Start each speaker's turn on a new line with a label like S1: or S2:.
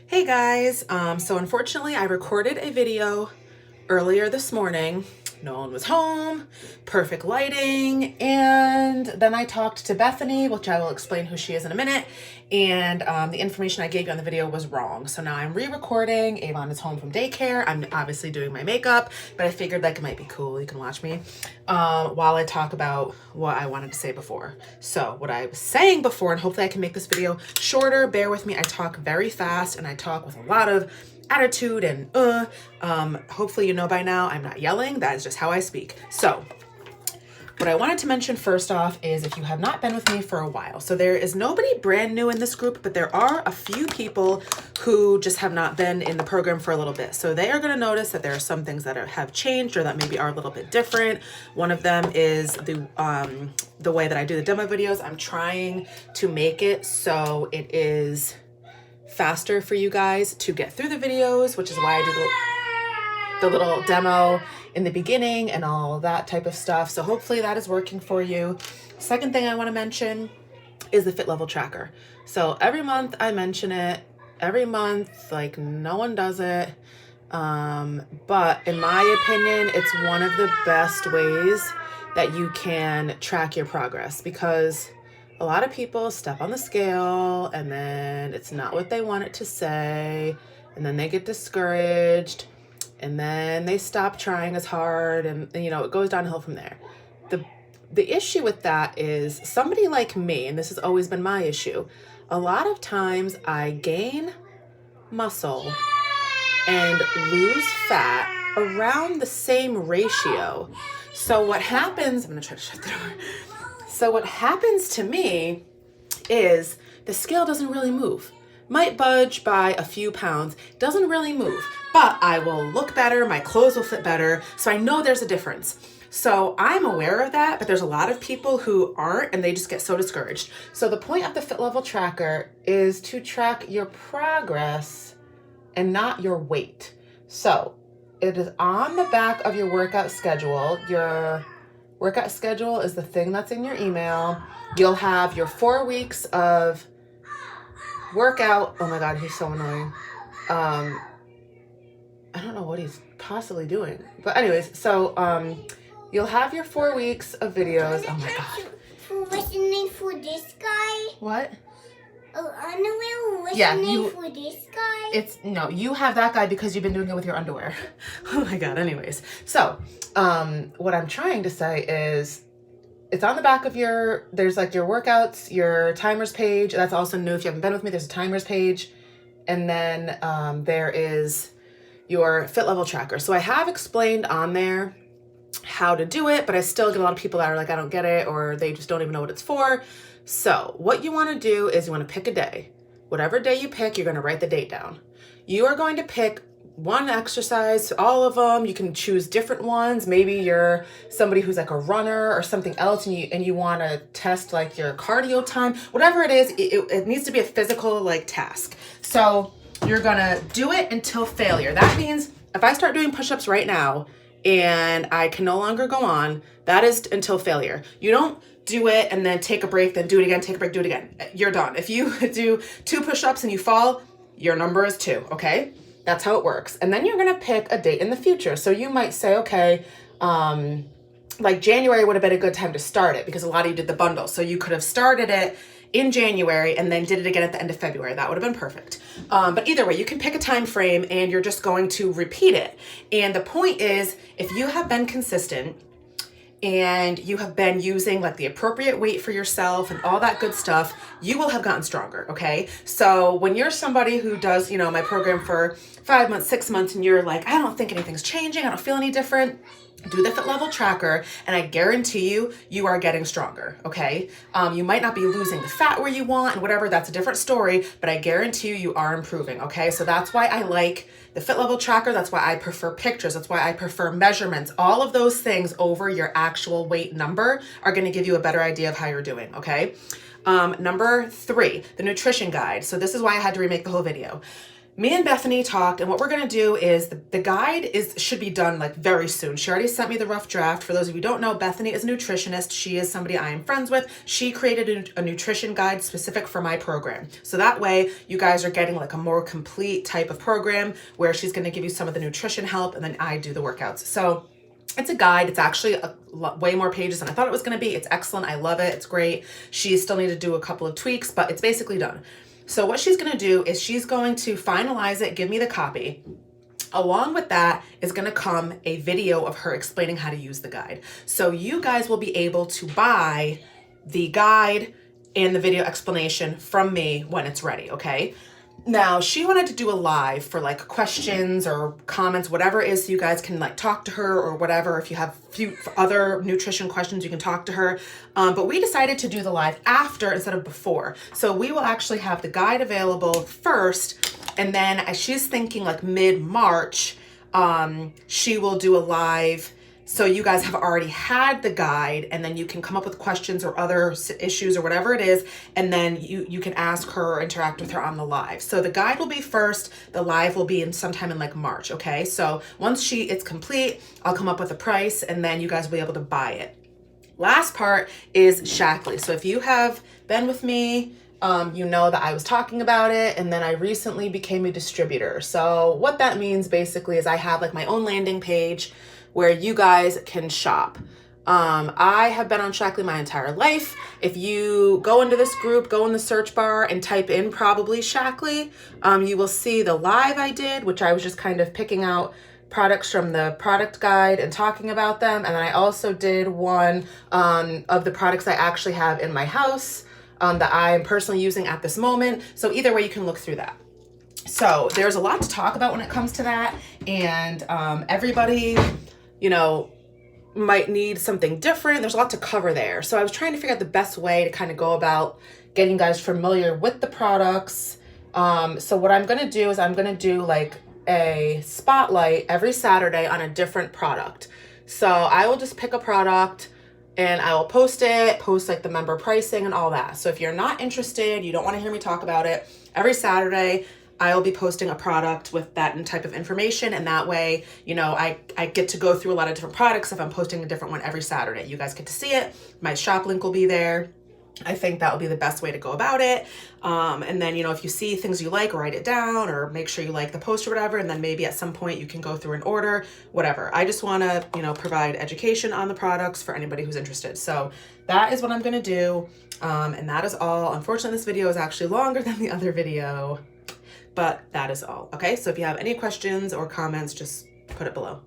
S1: Hey guys, so unfortunately I recorded a video earlier this morning. No one was home, perfect lighting, and then I talked to Bethany, which I will explain who she is in a minute, and the information I gave you on the video was wrong. So now I'm re-recording. Avon is home from daycare. I'm obviously doing my makeup, but I figured like it might be cool. You can watch me while I talk about what I wanted to say before. So what I was saying before, and hopefully I can make this video shorter, bear with me. I talk very fast and I talk with a lot of attitude and hopefully you know by now I'm not yelling. That is just how I speak. So what I wanted to mention first off is if you have not been with me for a while, so there is nobody brand new in this group, but there are a few people who just have not been in the program for a little bit. So they are going to notice that there are some things that have changed or that maybe are a little bit different. One of them is the way that I do the demo videos. I'm trying to make it so it is faster for you guys to get through the videos, which is why I do the little demo in the beginning and all that type of stuff. So hopefully that is working for you. Second thing I want to mention is the Fit Level Tracker. So every month I mention it. Every month, like no one does it. But in my opinion, it's one of the best ways that you can track your progress, because a lot of people step on the scale and then it's not what they want it to say, and then they get discouraged and then they stop trying as hard, and you know, it goes downhill from there. The issue with that is somebody like me, and this has always been my issue, a lot of times I gain muscle and lose fat around the same ratio. So what happens, I'm gonna try to shut the door. So what happens to me is the scale doesn't really move. Might budge by a few pounds, doesn't really move, but I will look better, my clothes will fit better, so I know there's a difference. So I'm aware of that, but there's a lot of people who aren't, and they just get so discouraged. So the point of the Fit Level Tracker is to track your progress and not your weight. So it is on the back of your workout schedule. Your workout schedule is the thing that's in your email. You'll have your 4 weeks of workout. Oh my God, he's so annoying. I don't know what he's possibly doing. But anyways, so you'll have your 4 weeks of videos. Oh my God.
S2: For listening for this guy?
S1: What?
S2: Oh, underwear listening
S1: Yeah,
S2: for this guy?
S1: No, you have that guy because you've been doing it with your underwear. Oh my God, anyways. So, what I'm trying to say is it's on the back of there's like your workouts, your timers page. That's also new. If you haven't been with me, there's a timers page. And then there is your Fit Level Tracker. So I have explained on there how to do it, but I still get a lot of people that are like, I don't get it, or they just don't even know what it's for. So what you want to do is you want to pick a day. Whatever day you pick, you're going to write the date down. You are going to pick one exercise, all of them. You can choose different ones. Maybe you're somebody who's like a runner or something else, and you want to test like your cardio time. Whatever it is, it needs to be a physical like task. So you're going to do it until failure. That means if I start doing push-ups right now and I can no longer go on, that is until failure. You don't do it and then take a break, then do it again, take a break, do it again. You're done. If you do 2 push-ups and you fall, your number is 2, okay? That's how it works. And then you're gonna pick a date in the future. So you might say, okay, like January would have been a good time to start it because a lot of you did the bundle. So you could have started it in January and then did it again at the end of February. That would have been perfect. But either way, you can pick a time frame and you're just going to repeat it. And the point is, if you have been consistent and you have been using like the appropriate weight for yourself and all that good stuff, you will have gotten stronger, okay? So when you're somebody who does, my program for 5 months, 6 months, and you're like, I don't think anything's changing, I don't feel any different, do the Fit Level Tracker, and I guarantee you, you are getting stronger, okay? You might not be losing the fat where you want and whatever, that's a different story, but I guarantee you are improving, okay? So that's why I like the Fit Level Tracker. That's why I prefer pictures. That's why I prefer measurements. All of those things over your actual weight number are gonna give you a better idea of how you're doing, okay? Number 3, the nutrition guide. So this is why I had to remake the whole video. me and Bethany talked, and what we're going to do is the guide should be done like very soon. She already sent me the rough draft. For those of you who don't know, Bethany is a nutritionist. She is somebody I am friends with. She created a nutrition guide specific for my program. So that way you guys are getting like a more complete type of program where she's going to give you some of the nutrition help and then I do the workouts. So it's a guide. It's actually way more pages than I thought it was going to be. It's excellent. I love it. It's great. She still need to do a couple of tweaks, but it's basically done. So what she's going to do is she's going to finalize it, give me the copy. Along with that is going to come a video of her explaining how to use the guide. So you guys will be able to buy the guide and the video explanation from me when it's ready, okay? Now, she wanted to do a live for like questions or comments, whatever it is, so you guys can like talk to her or whatever. If you have few other nutrition questions, you can talk to her. But we decided to do the live after instead of before. So we will actually have the guide available first. And then as she's thinking like mid-March, she will do a live. So you guys have already had the guide and then you can come up with questions or other issues or whatever it is. And then you can ask her or interact with her on the live. So the guide will be first, the live will be in sometime in like March. Okay. So once it's complete, I'll come up with a price and then you guys will be able to buy it. Last part is Shaklee. So if you have been with me, you know that I was talking about it and then I recently became a distributor. So what that means basically is I have like my own landing page where you guys can shop. I have been on Shaklee my entire life. If you go into this group, go in the search bar and type in probably Shaklee, you will see the live I did, which I was just kind of picking out products from the product guide and talking about them. And then I also did one of the products I actually have in my house that I am personally using at this moment. So either way, you can look through that. So there's a lot to talk about when it comes to that. And everybody, you know, might need something different. There's a lot to cover there. So I was trying to figure out the best way to kind of go about getting you guys familiar with the products. So what I'm going to do is I'm going to do like a spotlight every Saturday on a different product. So I will just pick a product and I will post like the member pricing and all that. So if you're not interested, you don't want to hear me talk about it, every Saturday, I'll be posting a product with that type of information. And that way, you know, I get to go through a lot of different products if I'm posting a different one every Saturday. You guys get to see it. My shop link will be there. I think that will be the best way to go about it. And then, you know, if you see things you like, write it down or make sure you like the post or whatever. And then maybe at some point you can go through an order, whatever. I just want to, you know, provide education on the products for anybody who's interested. So that is what I'm going to do. And that is all. Unfortunately, this video is actually longer than the other video, but that is all. Okay. So if you have any questions or comments, just put it below.